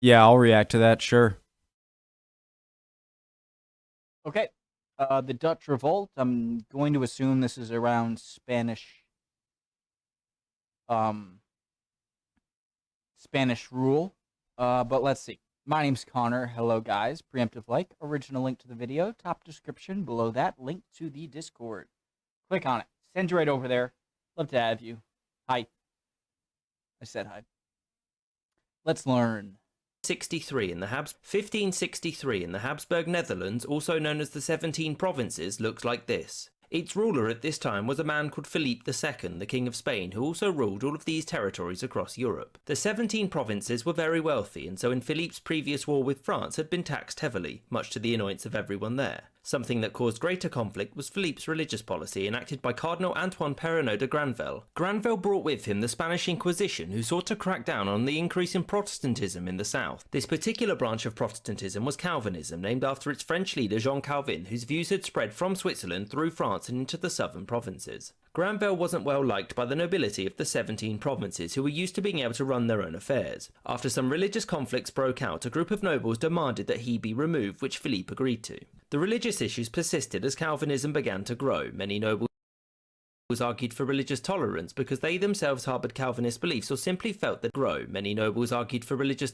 Yeah, I'll react to that, sure. Okay. The Dutch Revolt. I'm going to assume this is around um, Spanish rule. But let's see. My name's Connor. Hello, guys. Preemptive like. Original link to the video. Top description. Below that, link to the Discord. Click on it. Send you right over there. Love to have you. Hi. I said hi. Let's learn. 63 in the 1563 in the Habsburg Netherlands, also known as the 17 Provinces, looks like this. Its ruler at this time was a man called Philippe II, the King of Spain, who also ruled all of these territories across Europe. The 17 provinces were very wealthy, and so in Philippe's previous war with France had been taxed heavily, much to the annoyance of everyone there. Something that caused greater conflict was Philippe's religious policy enacted by Cardinal Antoine Perrenot de Granvelle. Granvelle brought with him the Spanish Inquisition, who sought to crack down on the increase in Protestantism in the south. This particular branch of Protestantism was Calvinism, named after its French leader Jean Calvin, whose views had spread from Switzerland through France and into the southern provinces. Granvelle wasn't well liked by the nobility of the 17 provinces, who were used to being able to run their own affairs. After some religious conflicts broke out, a group of nobles demanded that he be removed, which Philippe agreed to. The religious issues persisted as Calvinism began to grow. Many nobles argued for religious tolerance because they themselves harboured Calvinist beliefs or simply felt that Many nobles argued for religious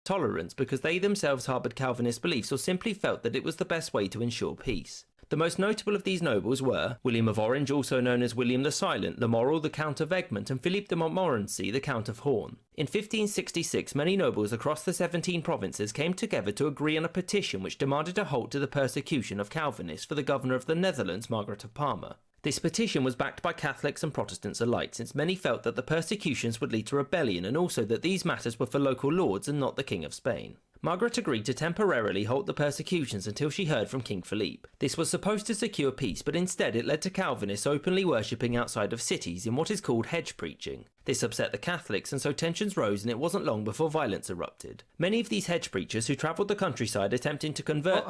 tolerance because they themselves harboured Calvinist beliefs or simply felt that it was the best way to ensure peace. The most notable of these nobles were William of Orange, also known as William the Silent, Le Moral, the Count of Egmont, and Philippe de Montmorency, the Count of Horn. In 1566, many nobles across the 17 provinces came together to agree on a petition which demanded a halt to the persecution of Calvinists for the governor of the Netherlands, Margaret of Parma. This petition was backed by Catholics and Protestants alike, since many felt that the persecutions would lead to rebellion and also that these matters were for local lords and not the King of Spain. Margaret agreed to temporarily halt the persecutions until she heard from King Philippe. This was supposed to secure peace, but instead it led to Calvinists openly worshipping outside of cities in what is called hedge preaching. This upset the Catholics, and so tensions rose, and it wasn't long before violence erupted. Many of these hedge preachers who travelled the countryside attempting to convert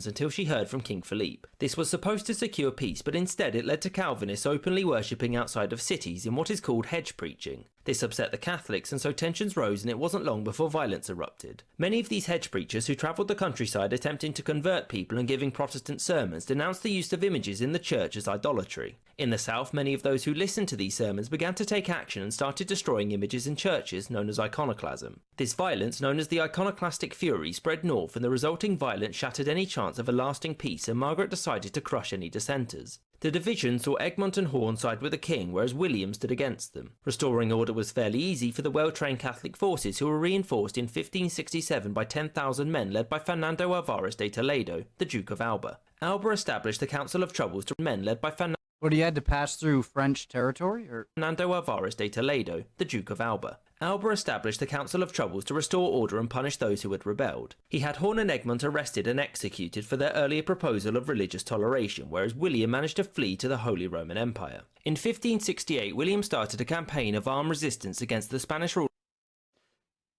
until she heard from King Philippe. This was supposed to secure peace, but instead it led to Calvinists openly worshipping outside of cities in what is called hedge preaching. This upset the Catholics, and so tensions rose, and it wasn't long before violence erupted. Many of these hedge preachers who travelled the countryside attempting to convert people and giving Protestant sermons denounced the use of images in the church as idolatry. In the south, many of those who listened to these sermons began to take action and started destroying images in churches, known as iconoclasm. This violence, known as the iconoclastic fury, spread north, and the resulting violence shattered any chance of a lasting peace, and Margaret decided to crush any dissenters. The division saw Egmont and Horn side with the king, whereas William stood against them. Restoring order was fairly easy for the well-trained Catholic forces, who were reinforced in 1567 by 10,000 men led by Fernando Alvarez de Toledo, the Duke of Alba. Alba established the Council of Troubles to men led by What, he had to pass through French territory, or? Fernando Alvarez de Toledo, the Duke of Alba. Alba established the Council of Troubles to restore order and punish those who had rebelled. He had Horn and Egmont arrested and executed for their earlier proposal of religious toleration, whereas William managed to flee to the Holy Roman Empire. In 1568, William started a campaign of armed resistance against the Spanish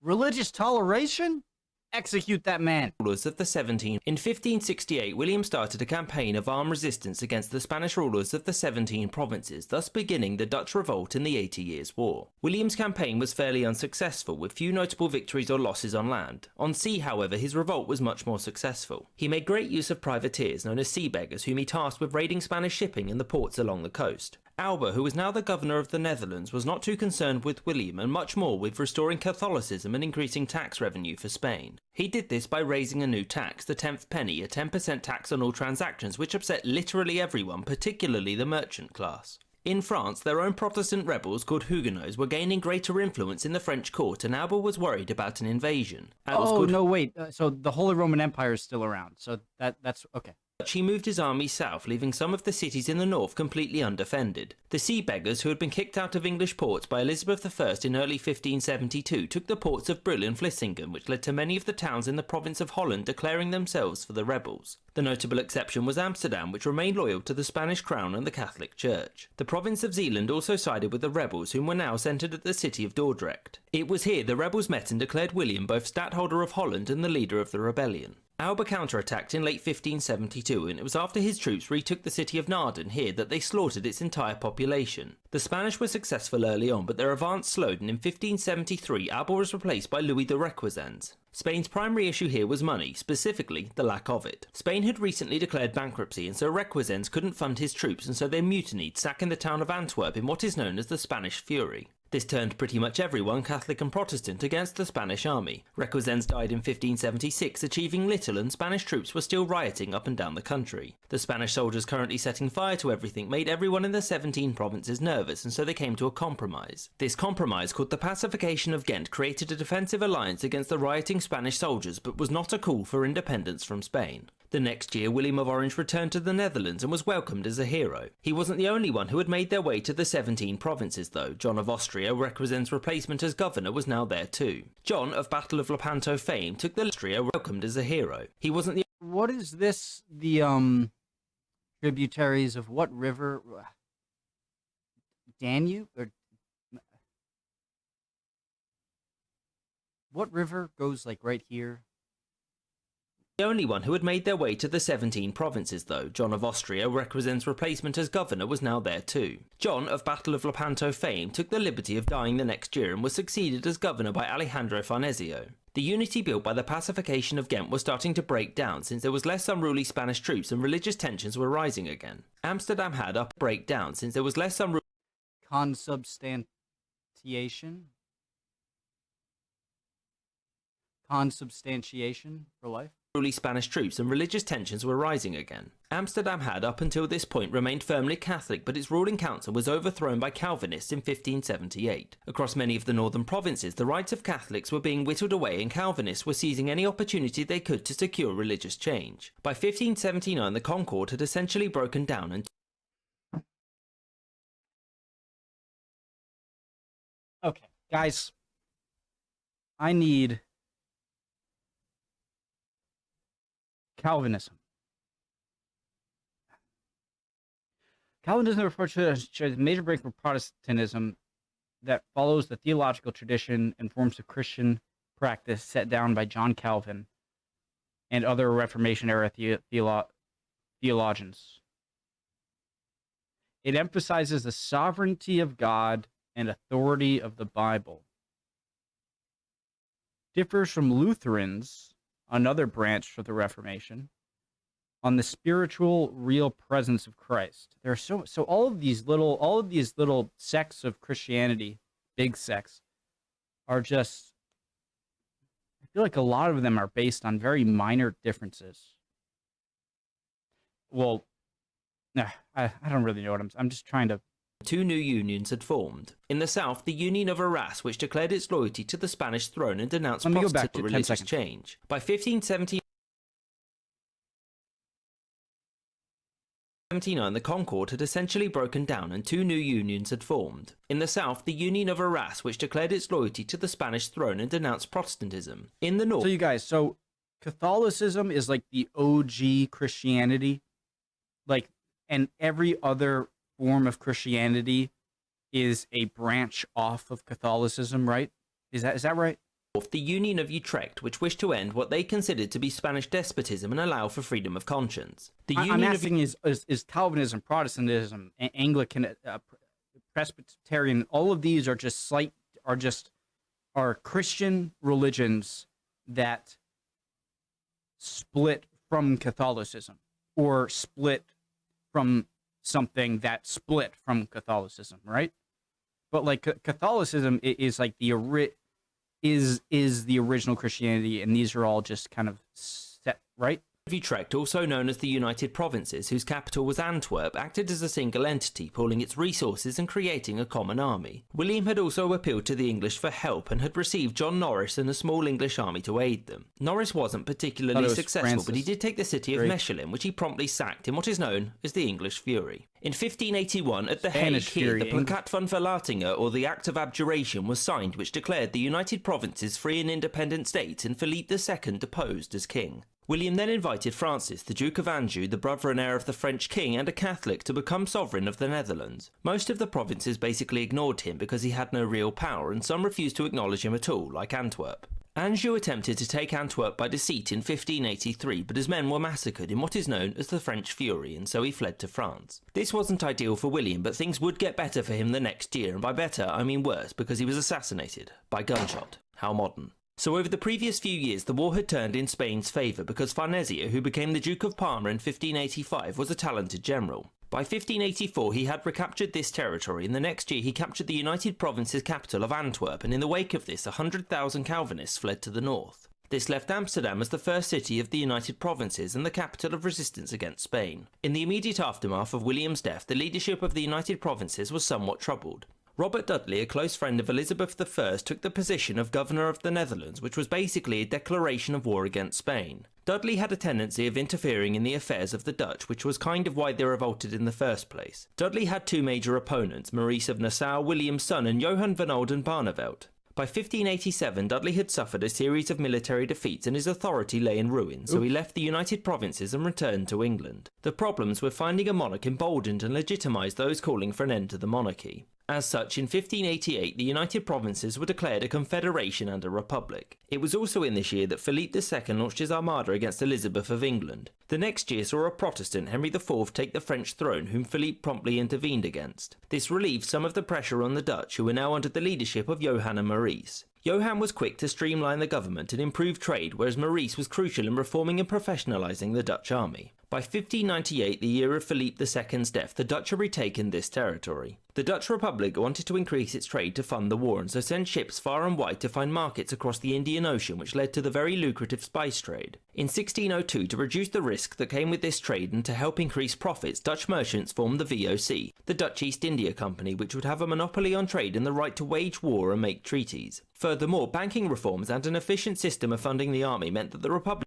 Religious toleration? Execute that man. rulers of the 17. In 1568, William started a campaign of armed resistance against the Spanish rulers of the 17 provinces, thus beginning the Dutch Revolt in the 80 Years' War. William's campaign was fairly unsuccessful, with few notable victories or losses on land. On sea, however, his revolt was much more successful. He made great use of privateers known as sea beggars, whom he tasked with raiding Spanish shipping in the ports along the coast. Alba, who was now the governor of the Netherlands, was not too concerned with William and much more with restoring Catholicism and increasing tax revenue for Spain. He did this by raising a new tax, the 10th penny, a 10% tax on all transactions, which upset literally everyone, particularly the merchant class. In France, their own Protestant rebels called Huguenots were gaining greater influence in the French court, and Alba was worried about an invasion. So the Holy Roman Empire is still around, so that's okay. He moved his army south, leaving some of the cities in the north completely undefended. The sea beggars, who had been kicked out of English ports by Elizabeth I in early 1572, took the ports of Brill and Vlissingen, which led to many of the towns in the province of Holland declaring themselves for the rebels. The notable exception was Amsterdam, which remained loyal to the Spanish crown and the Catholic Church. The province of Zeeland also sided with the rebels, whom were now centred at the city of Dordrecht. It was here the rebels met and declared William both stadtholder of Holland and the leader of the rebellion. Alba counterattacked in late 1572, and it was after his troops retook the city of Naarden here that they slaughtered its entire population. The Spanish were successful early on, but their advance slowed, and in 1573 Alba was replaced by Louis the Requesens. Spain's primary issue here was money, specifically the lack of it. Spain had recently declared bankruptcy, and so Requesens couldn't fund his troops, and so they mutinied, sacking the town of Antwerp in what is known as the Spanish Fury. This turned pretty much everyone, Catholic and Protestant, against the Spanish army. Requesens died in 1576, achieving little, and Spanish troops were still rioting up and down the country. The Spanish soldiers currently setting fire to everything made everyone in the 17 provinces nervous, and so they came to a compromise. This compromise, called the Pacification of Ghent, created a defensive alliance against the rioting Spanish soldiers, but was not a call for independence from Spain. The next year, William of Orange returned to the Netherlands and was welcomed as a hero. He wasn't the only one who had made their way to the 17 provinces though. John of Austria, Requesens' replacement as governor, was now there too. John, of Battle of Lepanto fame, took the Austria welcomed as a hero. He wasn't the... What is this? The tributaries of what river? Danube? Or what river goes like right here? The only one who had made their way to the 17 provinces though. John of Austria, Requesens' replacement as governor, was now there too. John, of Battle of Lepanto fame, took the liberty of dying the next year and was succeeded as governor by Alejandro Farnesio. The unity built by the Pacification of Ghent was starting to break down since there was less unruly Spanish troops and religious tensions were rising again. Amsterdam had a breakdown since there was less unruly... Consubstantiation? Consubstantiation for life? Spanish troops and religious tensions were rising again. Amsterdam had up until this point remained firmly Catholic, but its ruling council was overthrown by Calvinists in 1578. Across many of the northern provinces, the rights of Catholics were being whittled away and Calvinists were seizing any opportunity they could to secure religious change. By 1579 the Concord had essentially broken down and... Okay, guys. I need... Calvinism. Calvinism refers to as a major break from Protestantism that follows the theological tradition and forms of Christian practice set down by John Calvin and other Reformation-era theologians. It emphasizes the sovereignty of God and authority of the Bible. Differs from Lutherans, another branch of the Reformation, on the spiritual, real presence of Christ. There are so all of these little sects of Christianity, big sects, are just, I feel like a lot of them are based on very minor differences. Well, I don't really know what I'm just trying to... Two new unions had formed. In the south, the Union of Arras, which declared its loyalty to the Spanish throne and denounced Protestant religious change. By 1579, the Concord had essentially broken down and two new unions had formed. In the south, the Union of Arras, which declared its loyalty to the Spanish throne and denounced Protestantism. In the north... So you guys, Catholicism is like the OG Christianity, and every other form of Christianity is a branch off of Catholicism, right? Is that right? The Union of Utrecht, which wished to end what they considered to be Spanish despotism and allow for freedom of conscience. I'm asking is Calvinism, Protestantism, Anglican, Presbyterian, all of these are Christian religions that split from Catholicism or split from something that split from Catholicism, right? But Catholicism is like the original Christianity, and these are all just kind of set, right? Utrecht, also known as the United Provinces, whose capital was Antwerp, acted as a single entity, pooling its resources and creating a common army. William had also appealed to the English for help and had received John Norris and a small English army to aid them. Norris wasn't particularly successful, but he did take the city of Mechlin, which he promptly sacked in what is known as the English Fury. In 1581, at The Hague, the Plakat van Verlatingen, or the Act of Abjuration, was signed, which declared the United Provinces free and independent states, and Philippe II deposed as king. William then invited Francis, the Duke of Anjou, the brother and heir of the French king and a Catholic, to become sovereign of the Netherlands. Most of the provinces basically ignored him because he had no real power, and some refused to acknowledge him at all, like Antwerp. Anjou attempted to take Antwerp by deceit in 1583, but his men were massacred in what is known as the French Fury, and so he fled to France. This wasn't ideal for William, but things would get better for him the next year, and by better I mean worse, because he was assassinated by gunshot. How modern. So over the previous few years the war had turned in Spain's favour because Farnesio, who became the Duke of Parma in 1585, was a talented general. By 1584 he had recaptured this territory, and the next year he captured the United Provinces' capital of Antwerp, and in the wake of this 100,000 Calvinists fled to the north. This left Amsterdam as the first city of the United Provinces and the capital of resistance against Spain. In the immediate aftermath of William's death, the leadership of the United Provinces was somewhat troubled. Robert Dudley, a close friend of Elizabeth I, took the position of Governor of the Netherlands, which was basically a declaration of war against Spain. Dudley had a tendency of interfering in the affairs of the Dutch, which was kind of why they revolted in the first place. Dudley had two major opponents, Maurice of Nassau, William's son, and Johan van Oldenbarnevelt. By 1587, Dudley had suffered a series of military defeats and his authority lay in ruin, so he left the United Provinces and returned to England. The problems with finding a monarch emboldened and legitimised those calling for an end to the monarchy. As such, in 1588 the United Provinces were declared a confederation and a republic. It was also in this year that Philippe II launched his armada against Elizabeth of England. The next year saw a Protestant, Henry IV, take the French throne, whom Philippe promptly intervened against. This relieved some of the pressure on the Dutch, who were now under the leadership of Johan and Maurice. Johan was quick to streamline the government and improve trade, whereas Maurice was crucial in reforming and professionalising the Dutch army. By 1598, the year of Philippe II's death, the Dutch had retaken this territory. The Dutch Republic wanted to increase its trade to fund the war, and so sent ships far and wide to find markets across the Indian Ocean, which led to the very lucrative spice trade. In 1602, to reduce the risk that came with this trade and to help increase profits, Dutch merchants formed the VOC, the Dutch East India Company, which would have a monopoly on trade and the right to wage war and make treaties. Furthermore, banking reforms and an efficient system of funding the army meant that the Republic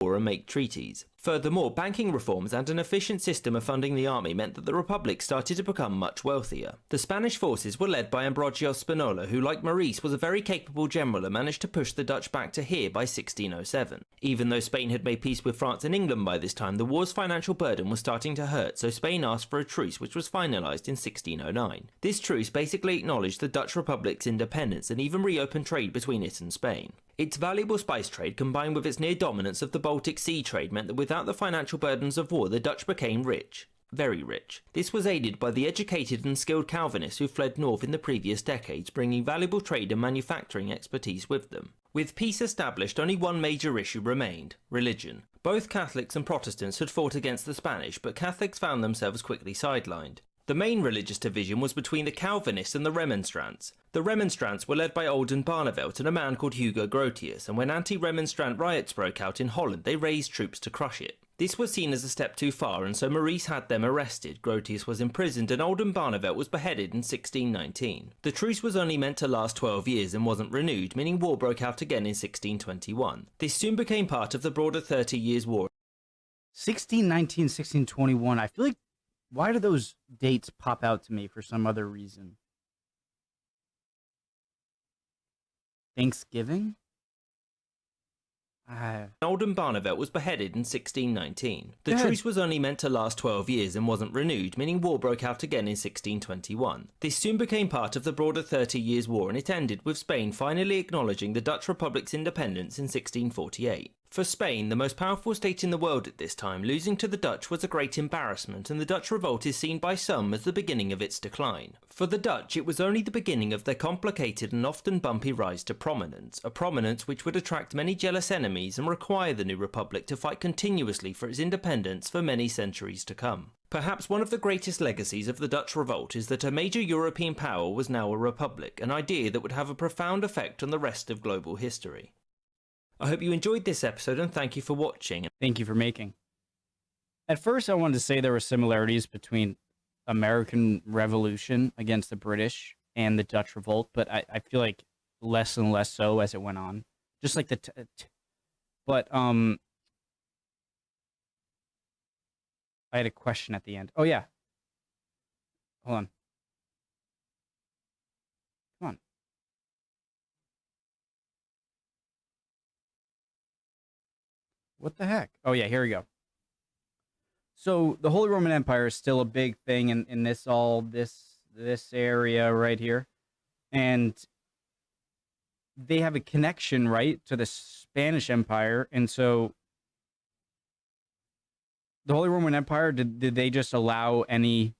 and make treaties. Furthermore, banking reforms and an efficient system of funding the army meant that the Republic started to become much wealthier. The Spanish forces were led by Ambrogio Spinola, who, like Maurice, was a very capable general and managed to push the Dutch back to here by 1607. Even though Spain had made peace with France and England by this time, the war's financial burden was starting to hurt, so Spain asked for a truce, which was finalised in 1609. This truce basically acknowledged the Dutch Republic's independence and even reopened trade between it and Spain. Its valuable spice trade, combined with its near dominance of the Baltic Sea trade, meant that without the financial burdens of war, the Dutch became rich. Very rich. This was aided by the educated and skilled Calvinists who fled north in the previous decades, bringing valuable trade and manufacturing expertise with them. With peace established, only one major issue remained: religion. Both Catholics and Protestants had fought against the Spanish, but Catholics found themselves quickly sidelined. The main religious division was between the Calvinists and the Remonstrants. The Remonstrants were led by Oldenbarnevelt and a man called Hugo Grotius, and when anti-Remonstrant riots broke out in Holland, they raised troops to crush it. This was seen as a step too far, and so Maurice had them arrested. Grotius was imprisoned and Oldenbarnevelt was beheaded in 1619. The truce was only meant to last 12 years and wasn't renewed, meaning war broke out again in 1621. This soon became part of the broader 30 Years' War. 1619, 1621, I feel like, why do those dates pop out to me for some other reason? Thanksgiving? Oldenbarnevelt was beheaded in 1619. The truce was only meant to last 12 years and wasn't renewed, meaning war broke out again in 1621. This soon became part of the broader 30 Years' War, and it ended with Spain finally acknowledging the Dutch Republic's independence in 1648. For Spain, the most powerful state in the world at this time, losing to the Dutch was a great embarrassment, and the Dutch revolt is seen by some as the beginning of its decline. For the Dutch, it was only the beginning of their complicated and often bumpy rise to prominence, a prominence which would attract many jealous enemies and require the new republic to fight continuously for its independence for many centuries to come. Perhaps one of the greatest legacies of the Dutch revolt is that a major European power was now a republic, an idea that would have a profound effect on the rest of global history. I hope you enjoyed this episode and thank you for watching. Thank you for making. At first, I wanted to say there were similarities between American Revolution against the British and the Dutch Revolt, but I feel like less and less so as it went on. Just like but I had a question at the end. Oh yeah. Hold on. Come on. What the heck? Oh yeah, here we go. So the Holy Roman Empire is still a big thing in this area right here. And they have a connection, right, to the Spanish Empire, and so the Holy Roman Empire, did they just allow any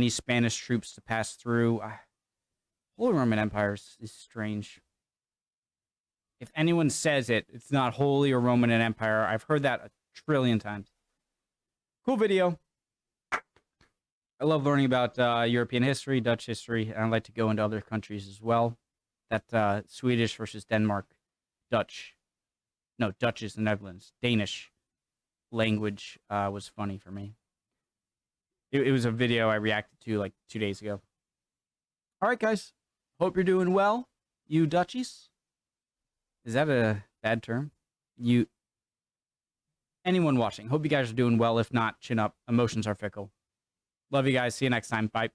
Spanish troops to pass through? Holy Roman Empire is strange. If anyone says it, it's not Holy or Roman Empire. I've heard that a trillion times. Cool video. I love learning about European history, Dutch history, and I like to go into other countries as well. That Swedish versus Denmark, Dutch is the Netherlands. Danish language was funny for me. It was a video I reacted to like 2 days ago. All right, guys. Hope you're doing well. You Dutchies? Is that a bad term? Anyone watching, hope you guys are doing well. If not, chin up. Emotions are fickle. Love you guys. See you next time. Bye.